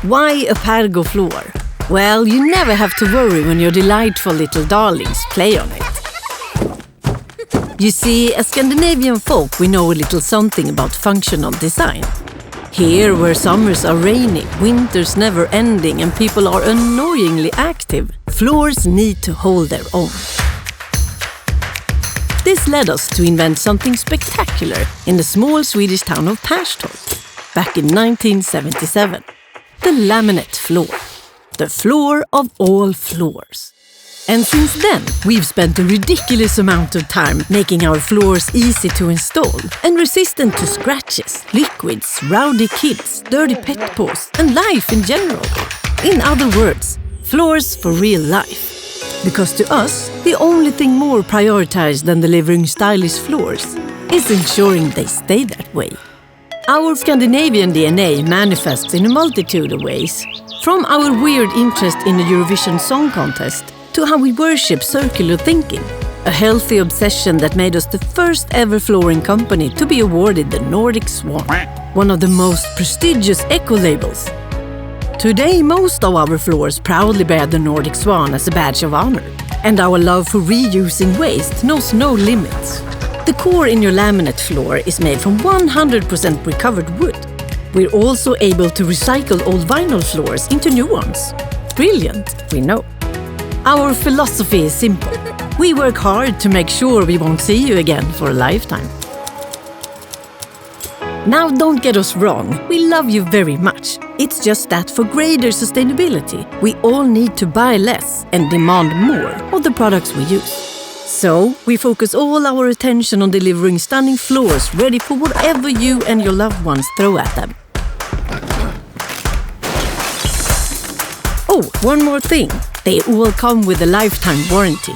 Why a Pergo floor? Well, you never have to worry when your delightful little darlings play on it. You see, as Scandinavian folk, we know a little something about functional design. Here, where summers are rainy, winters never ending, and people are annoyingly active, floors need to hold their own. This led us to invent something spectacular in the small Swedish town of Perstorp, back in 1977. The laminate floor. The floor of all floors. And since then, we've spent a ridiculous amount of time making our floors easy to install and resistant to scratches, liquids, rowdy kids, dirty pet paws, and life in general. In other words, floors for real life. Because to us, the only thing more prioritized than delivering stylish floors is ensuring they stay that way. Our Scandinavian DNA manifests in a multitude of ways. From our weird interest in the Eurovision Song Contest to how we worship circular thinking, a healthy obsession that made us the first ever flooring company to be awarded the Nordic Swan, one of the most prestigious eco-labels. Today, most of our floors proudly bear the Nordic Swan as a badge of honor, and our love for reusing waste knows no limits. The core in your laminate floor is made from 100% recovered wood. We're also able to recycle old vinyl floors into new ones. Brilliant, we know. Our philosophy is simple. We work hard to make sure we won't see you again for a lifetime. Now, don't get us wrong, we love you very much. It's just that for greater sustainability, we all need to buy less and demand more of the products we use. So, we focus all our attention on delivering stunning floors ready for whatever you and your loved ones throw at them. Oh, one more thing. They all come with a lifetime warranty.